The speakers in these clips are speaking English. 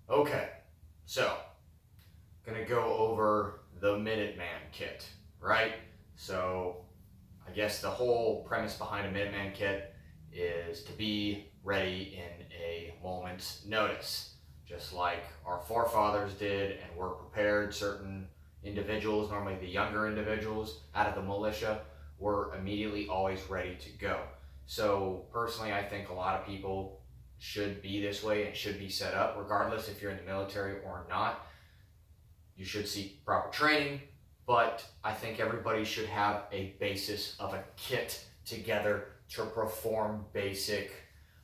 Okay, so gonna go over the Minuteman Kit, right? So I guess the whole premise behind a Minuteman Kit is to be ready in a moment's notice, just like our forefathers did and were prepared. Certain individuals, normally the younger individuals out of the militia, were immediately always ready to go. So personally, I think a lot of people should be this way and should be set up, regardless if you're in the military or not. You should seek proper training, but I think everybody should have a basis of a kit together to perform basic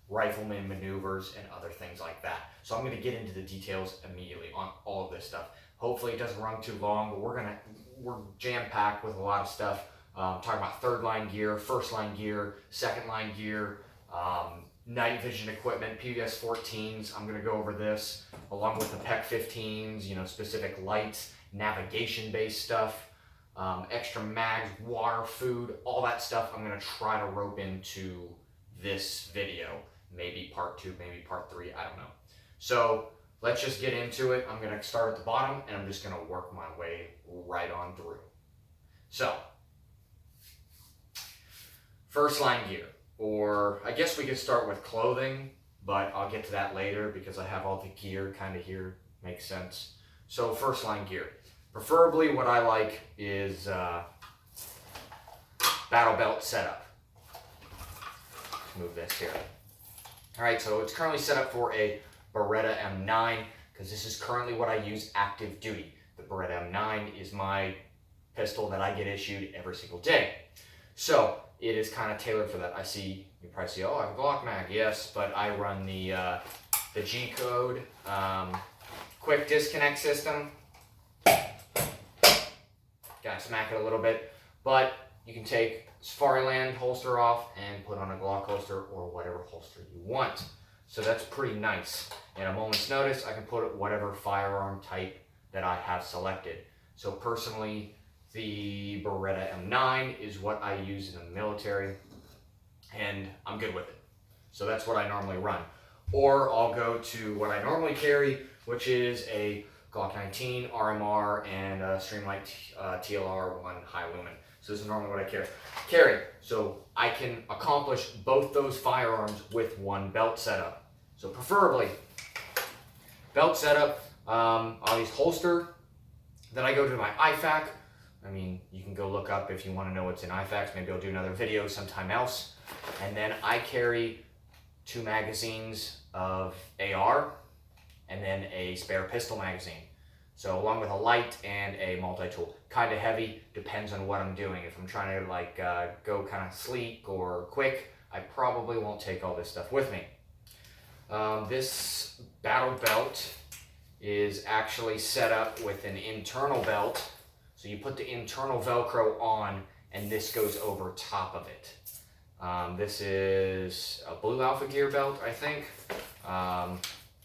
rifleman maneuvers and other things like that. So I'm going to get into the details immediately on all of this stuff. Hopefully it doesn't run too long, but we're jam-packed with a lot of stuff. Talking about third line gear, first line gear, second line gear, night vision equipment, PVS 14s. I'm going to go over this along with the PEC 15s, specific lights, navigation based stuff, extra mags, water, food, all that stuff. I'm going to try to rope into this video. Maybe part 2, maybe part 3, I don't know. So let's just get into it. I'm going to start at the bottom and I'm just going to work my way right on through. So, first line gear, or I guess we could start with clothing, but I'll get to that later because I have all the gear kind of here. Makes sense. So first line gear. Preferably what I like is battle belt setup. Let's move this here. Alright, so it's currently set up for a Beretta M9 because this is currently what I use active duty. The Beretta M9 is my pistol that I get issued every single day. So it is kind of tailored for that. You probably see, oh, I have a Glock mag. Yes, but I run the G code quick disconnect system. Gotta smack it a little bit, but you can take Safariland holster off and put on a Glock holster or whatever holster you want. So that's pretty nice. In a moment's notice, I can put whatever firearm type that I have selected. So personally, the Beretta M9 is what I use in the military, and I'm good with it. So that's what I normally run. Or I'll go to what I normally carry, which is a Glock 19, RMR, and a Streamlight TLR1 high lumen. So this is normally what I carry. So I can accomplish both those firearms with one belt setup. So preferably, belt setup, I'll use holster. Then I go to my IFAK. I mean, you can go look up if you want to know what's in IFAKs. Maybe I'll do another video sometime else. And then I carry 2 magazines of AR and then a spare pistol magazine. So along with a light and a multi-tool. Kind of heavy, depends on what I'm doing. If I'm trying to go kind of sleek or quick, I probably won't take all this stuff with me. This battle belt is actually set up with an internal belt. So you put the internal Velcro on and this goes over top of it. This is a Blue Alpha Gear belt, I think.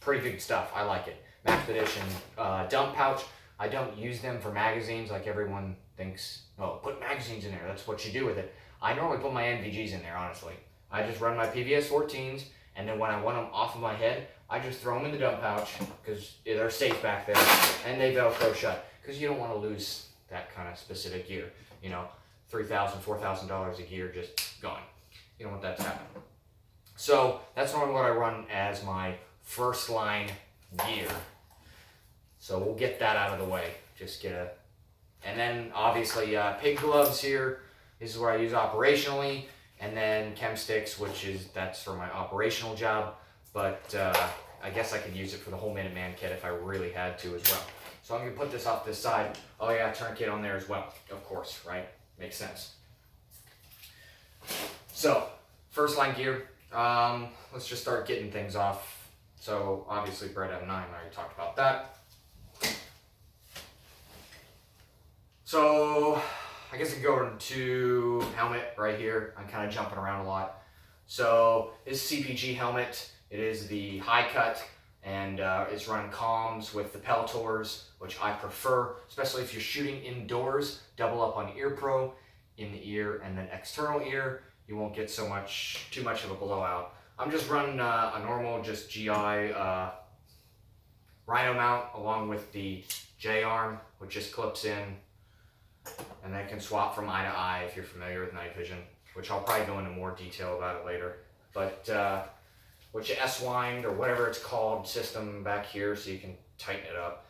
Pretty good stuff, I like it. Max Edition dump pouch. I don't use them for magazines like everyone thinks. Oh, put magazines in there, that's what you do with it. I normally put my NVGs in there, honestly. I just run my PVS 14s, and then when I want them off of my head, I just throw them in the dump pouch because they're safe back there, and they Velcro shut. Because you don't want to lose that kind of specific gear. $3,000, $4,000 a gear just gone. You don't want that to happen. So that's normally what I run as my first line gear. So we'll get that out of the way. And then obviously pig gloves here. This is where I use operationally. And then chem sticks, that's for my operational job. But I guess I could use it for the whole Minuteman kit if I really had to as well. So I'm going to put this off this side. Oh yeah, tourniquet on there as well, of course, right? Makes sense. So, first line gear. Let's just start getting things off. So, obviously, Beretta M9, I already talked about that. So, I guess I can go into helmet right here. I'm kind of jumping around a lot. So, this CPG helmet, it is the high cut. And it's running comms with the Peltors, which I prefer, especially if you're shooting indoors. Double up on ear pro, in the ear and then external ear. You won't get too much of a blowout. I'm just running a normal, just GI Rhino mount along with the J-arm, which just clips in and then can swap from eye to eye if you're familiar with night vision, which I'll probably go into more detail about it later. But which S-wind or whatever it's called system back here so you can tighten it up.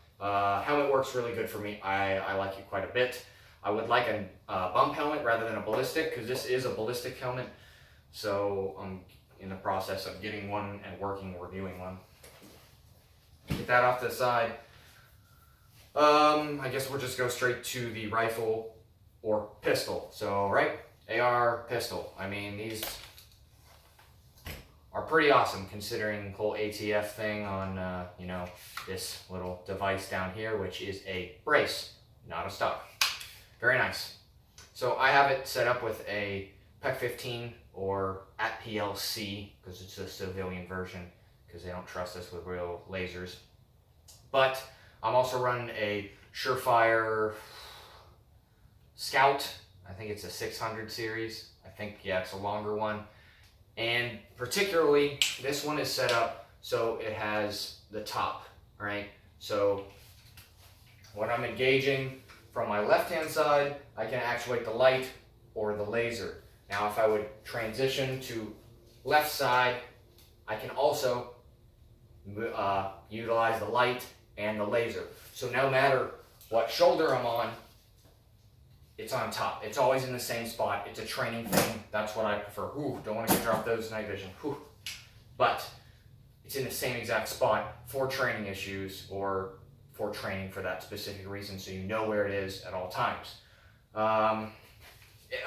Helmet works really good for me. I like it quite a bit. I would like a bump helmet rather than a ballistic, because this is a ballistic helmet. So I'm in the process of getting one and reviewing one. Get that off to the side. I guess we'll just go straight to the rifle or pistol. So, right, AR pistol. I mean, these are pretty awesome considering the whole ATF thing on, you know, this little device down here, which is a brace, not a stock. Very nice. So I have it set up with a PEC 15 or at PLC, because it's a civilian version, because they don't trust us with real lasers. But I'm also running a Surefire Scout. I think it's a 600 series. I think, yeah, it's a longer one. And particularly, this one is set up so it has the top, right? So when I'm engaging from my left-hand side, I can actuate the light or the laser. Now, if I would transition to left side, I can also utilize the light and the laser. So no matter what shoulder I'm on, it's on top. It's always in the same spot. It's a training thing. That's what I prefer. Ooh, don't want to drop those night vision. Ooh. But it's in the same exact spot for training issues or for training for that specific reason, so you know where it is at all times. A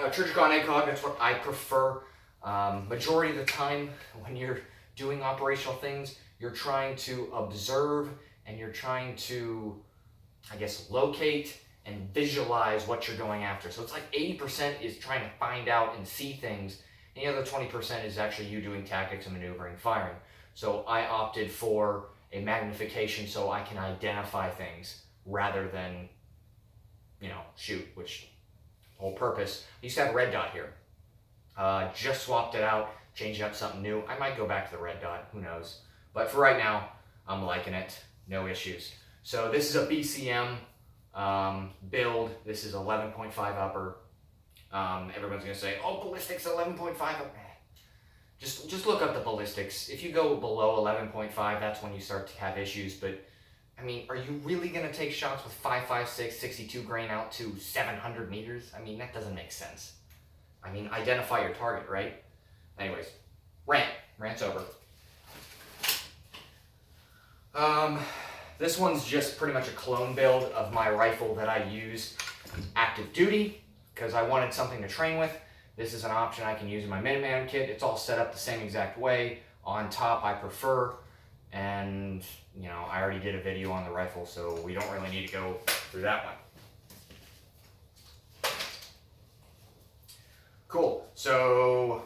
Trijicon ACOG, that's what I prefer. Majority of the time when you're doing operational things, you're trying to observe and you're trying to, I guess, locate and visualize what you're going after. So it's like 80% is trying to find out and see things, and the other 20% is actually you doing tactics and maneuvering, firing. So I opted for a magnification so I can identify things rather than, you know, shoot, which whole purpose. I used to have a red dot here. Just swapped it out, changing up something new. I might go back to the red dot, who knows. But for right now, I'm liking it, no issues. So this is a BCM build. This is 11.5 upper. Everyone's gonna say, oh, ballistics 11.5 upper. Just look up the ballistics. If you go below 11.5, that's when you start to have issues. But I mean, are you really gonna take shots with 5.56, 62 grain out to 700 meters? I mean, that doesn't make sense. I mean, identify your target, right? Anyways, rant's over. This one's just pretty much a clone build of my rifle that I use active duty because I wanted something to train with. This is an option I can use in my Minuteman Kit. It's all set up the same exact way. On top, I prefer, and you know, I already did a video on the rifle, so we don't really need to go through that one. Cool, so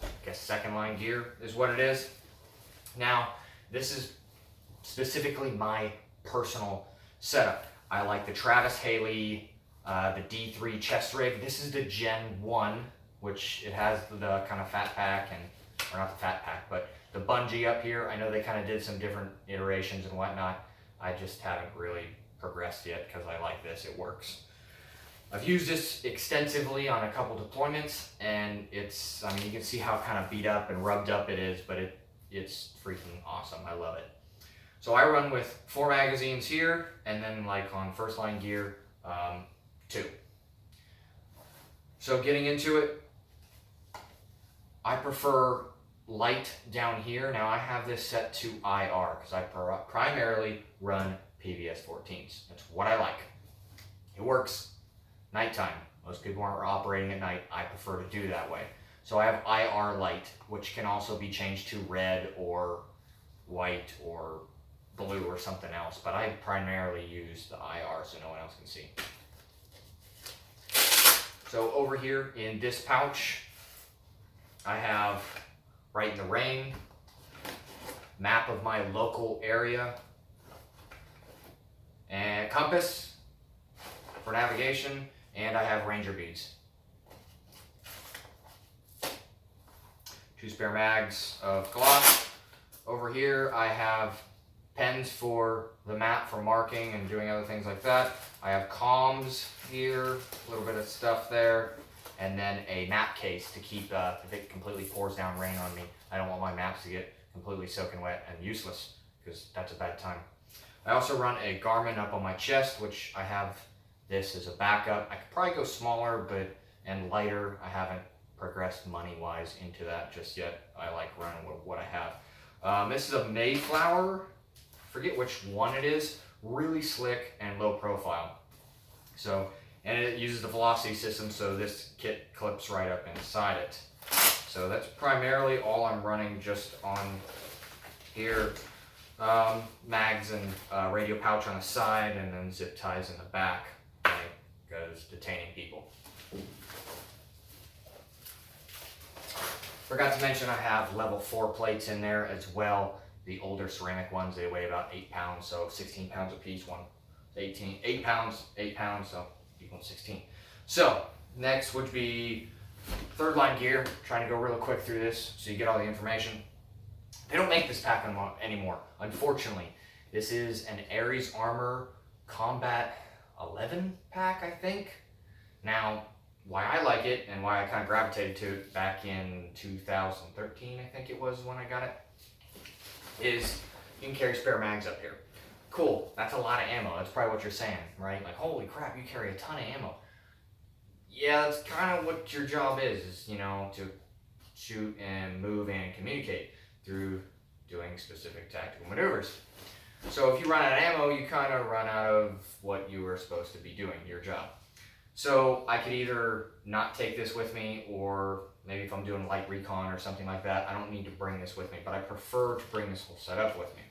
I guess second line gear is what it is. Now, this is specifically my personal setup. I like the Travis Haley, the D3 chest rig. This is the Gen 1, which it has the kind of fat pack, and or not the fat pack, but the bungee up here. I know they kind of did some different iterations and whatnot. I just haven't really progressed yet because I like this, it works. I've used this extensively on a couple deployments, and it's, I mean, you can see how kind of beat up and rubbed up it is, but it's freaking awesome. I love it. So I run with 4 magazines here, and then like on first line gear, 2. So getting into it, I prefer light down here. Now I have this set to IR because I primarily run PVS 14s. That's what I like. It works nighttime. Most people aren't operating at night. I prefer to do that way. So I have IR light, which can also be changed to red or white or blue or something else, but I primarily use the IR so no one else can see. So over here in this pouch, I have Right in the Rain, map of my local area, and compass for navigation, and I have Ranger beads. 2 spare mags of Glock. Over here I have pens for the mat for marking and doing other things like that. I have comms here, a little bit of stuff there, and then a map case to keep, if it completely pours down rain on me, I don't want my maps to get completely soaking wet and useless, because that's a bad time. I also run a Garmin up on my chest, which I have this as a backup. I could probably go smaller and lighter. I haven't progressed money-wise into that just yet. I like running with what I have. This is a Mayflower, forget which one it is, really slick and low profile. So, and it uses the velocity system, so this kit clips right up inside it. So that's primarily all I'm running just on here. Mags and radio pouch on the side, and then zip ties in the back when it goes detaining people. Forgot to mention I have level 4 plates in there as well. The older ceramic ones, they weigh about 8 pounds, so 16 pounds a piece. One 18, 8 pounds, so equals 16. So next would be third line gear. Trying to go real quick through this so you get all the information. They don't make this pack anymore, unfortunately. This is an Ares Armor Combat 11 pack, I think. Now, why I like it and why I kind of gravitated to it back in 2013, I think it was when I got it, is you can carry spare mags up here. Cool, that's a lot of ammo. That's probably what you're saying, right? Like, holy crap, you carry a ton of ammo. Yeah, that's kind of what your job is, you know, to shoot and move and communicate through doing specific tactical maneuvers. So if you run out of ammo, you kind of run out of what you were supposed to be doing, your job. So I could either not take this with me, or maybe if I'm doing light recon or something like that, I don't need to bring this with me, but I prefer to bring this whole setup with me.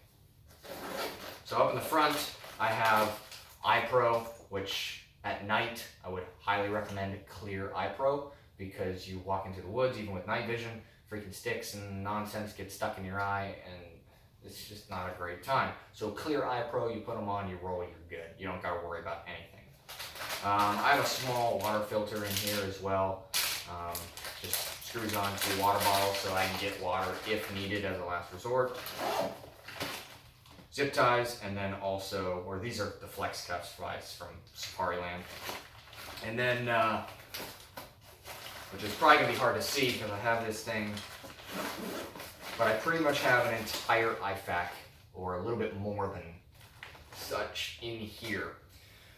So up in the front, I have iPro, which at night I would highly recommend clear iPro, because you walk into the woods, even with night vision, freaking sticks and nonsense get stuck in your eye, and it's just not a great time. So clear iPro, you put them on, you roll, you're good. You don't gotta worry about anything. I have a small water filter in here as well. Just screws on to a water bottle so I can get water if needed as a last resort. Zip ties, and then also, or these are the flex cuffs from Safariland. And then, which is probably gonna be hard to see because I have this thing, but I pretty much have an entire IFAK, or a little bit more than such, in here.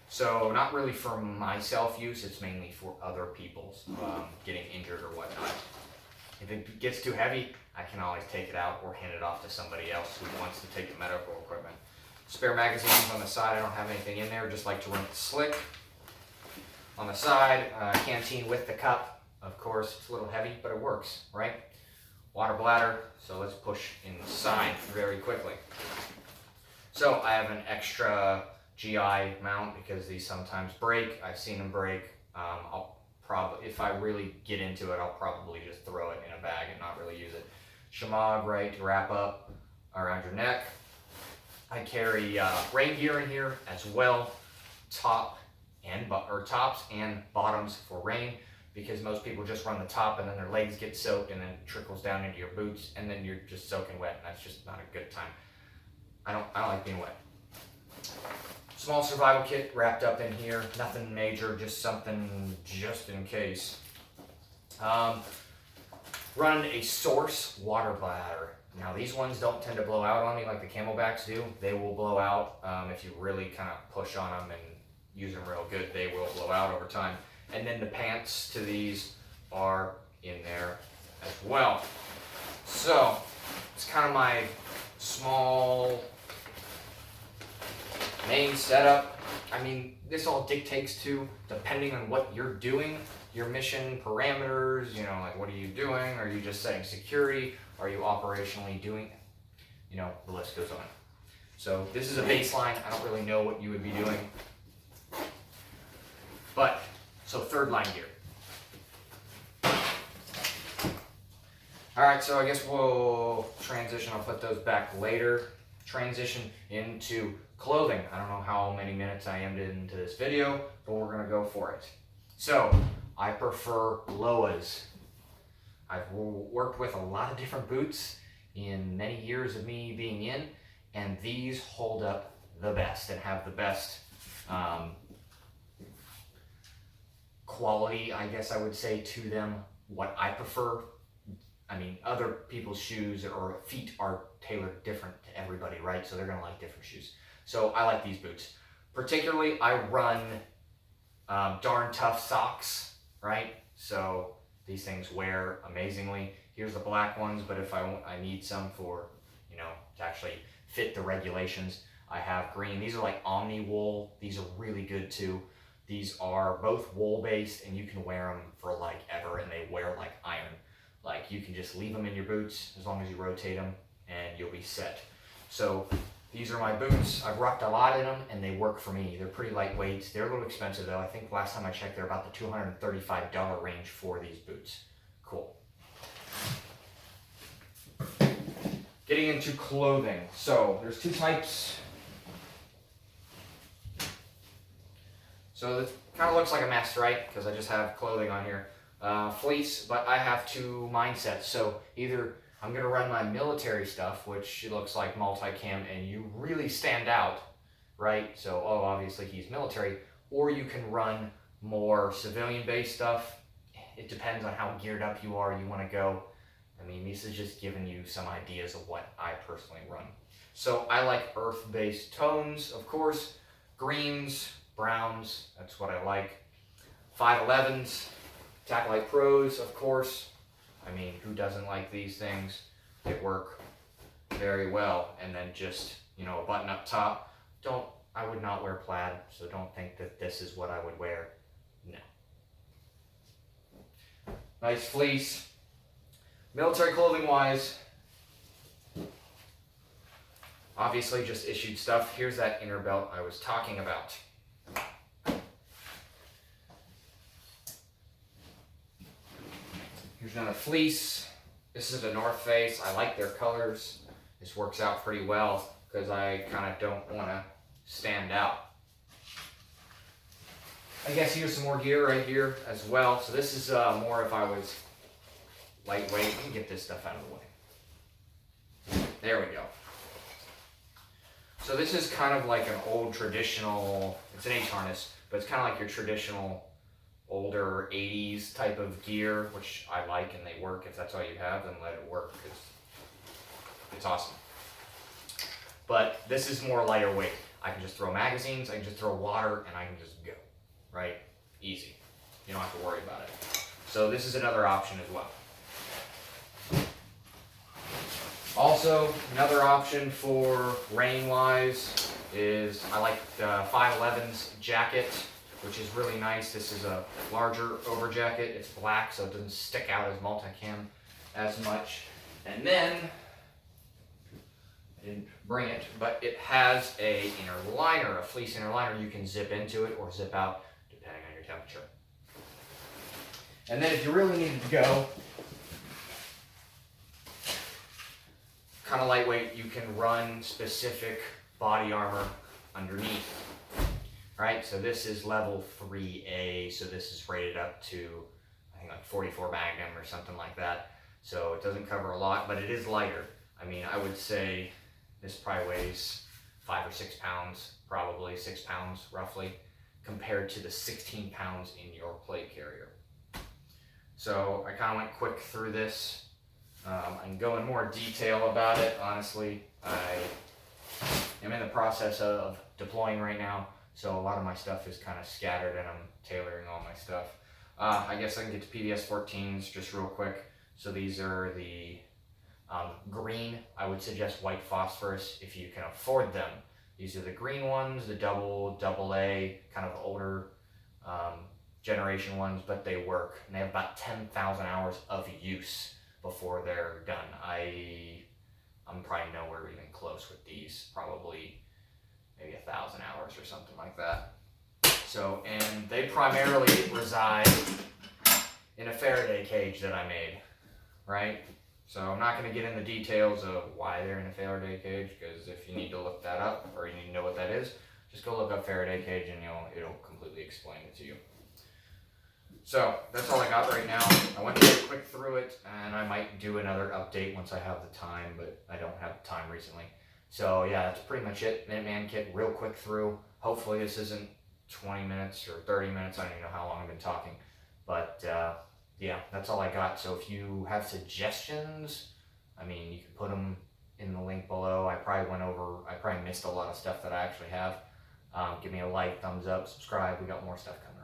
So not really for my self-use, it's mainly for other people's getting injured or whatnot. If it gets too heavy, I can always take it out or hand it off to somebody else who wants to take the medical equipment. Spare magazines on the side, I don't have anything in there, just like to run it slick. On the side, canteen with the cup. Of course, it's a little heavy, but it works, right? Water bladder, so let's push inside very quickly. So I have an extra GI mount because these sometimes break. I've seen them break. I'll probably, if I really get into it, I'll probably just throw it in a bag and not really use it. Shamag, right, to wrap up around your neck. I carry rain gear in here as well, tops and bottoms for rain, because most people just run the top and then their legs get soaked and then it trickles down into your boots and then you're just soaking wet, and that's just not a good time. I don't like being wet. Small survival kit wrapped up in here, nothing major, just something just in case. Running a Source water bladder. Now these ones don't tend to blow out on me like the Camelbacks do. They will blow out if you really kind of push on them and use them real good. They will blow out over time. And then the pants to these are in there as well. So it's kind of my small main setup. I mean, this all dictates to, depending on what you're doing, your mission parameters, you know, like what are you doing? Are you just setting security? Are you operationally doing, you know, the list goes on. So this is a baseline. I don't really know what you would be doing. But, so third line gear. All right, so I guess we'll transition. I'll put those back later. Transition into clothing. I don't know how many minutes I am into this video, but we're gonna go for it. So, I prefer Loas. I've worked with a lot of different boots in many years of me being in, and these hold up the best and have the best quality, I guess I would say, to them. What I prefer, I mean, other people's shoes or feet are tailored different to everybody, right? So they're gonna like different shoes. So I like these boots. Particularly, I run darn tough socks, right? So these things wear amazingly. Here's the black ones, but if I need some for, you know, to actually fit the regulations, I have green. These are like Omni wool. These are really good too. These are both wool based, and you can wear them for like ever, and they wear like iron. Like you can just leave them in your boots as long as you rotate them, and you'll be set. So these are my boots. I've rocked a lot in them, and they work for me. They're pretty lightweight. They're a little expensive though. I think last time I checked, they're about the $235 range for these boots. Cool. Getting into clothing. So there's two types. So it kind of looks like a mess, right? Because I just have clothing on here. Fleece, but I have two mindsets. So either I'm going to run my military stuff, which looks like multicam, and you really stand out, right? So, oh, obviously he's military. Or you can run more civilian-based stuff. It depends on how geared up you are, you want to go. I mean, this is just giving you some ideas of what I personally run. So I like earth-based tones, of course. Greens, browns, that's what I like. 511s, Tack Light Pros, of course. I mean, who doesn't like these things? They work very well. And then just, you know, a button up top. I would not wear plaid, so don't think that this is what I would wear. No. Nice fleece. Military clothing wise, obviously just issued stuff. Here's that inner belt I was talking about. Here's another fleece. This is a North Face. I like their colors. This works out pretty well because I kind of don't want to stand out. I guess here's some more gear right here as well. So this is more if I was lightweight. Let me get this stuff out of the way. There we go. So this is kind of like an old traditional, it's an H harness, but it's kind of like your traditional older 80s type of gear, which I like and they work. If that's all you have, then let it work because it's awesome. But this is more lighter weight. I can just throw magazines, I can just throw water, and I can just go, right? Easy. You don't have to worry about it. So this is another option as well. Also, another option for rain-wise is I like the 511's jacket, which is really nice. This is a larger over jacket. It's black, so it doesn't stick out as multicam as much. And then, I didn't bring it, but it has a inner liner, a fleece inner liner. You can zip into it or zip out, depending on your temperature. And then if you really needed to go, kind of lightweight, you can run specific body armor underneath, right? So this is level 3A, so this is rated up to, I think like 44 Magnum or something like that. So it doesn't cover a lot, but it is lighter. I mean, I would say this probably weighs 5 or 6 pounds, probably 6 pounds roughly, compared to the 16 pounds in your plate carrier. So I kind of went quick through this. I can go in more detail about it. Honestly, I am in the process of deploying right now, so a lot of my stuff is kind of scattered and I'm tailoring all my stuff. I guess I can get to PVS 14s just real quick. So these are the green. I would suggest white phosphorus if you can afford them. These are the green ones, the double A, kind of older generation ones, but they work. And they have about 10,000 hours of use before they're done. I'm probably nowhere even close with these, probably maybe 1,000 hours or something like that. So, and they primarily reside in a Faraday cage that I made, right? So I'm not going to get into details of why they're in a Faraday cage, because if you need to look that up or you need to know what that is, just go look up Faraday cage and it'll completely explain it to you. So that's all I got right now. I went quick through it, and I might do another update once I have the time, but I don't have time recently. So yeah, that's pretty much it. Minuteman Kit, real quick through. Hopefully this isn't 20 minutes or 30 minutes. I don't even know how long I've been talking. But yeah, that's all I got. So if you have suggestions, I mean, you can put them in the link below. I probably missed a lot of stuff that I actually have. Give me a like, thumbs up, subscribe. We got more stuff coming.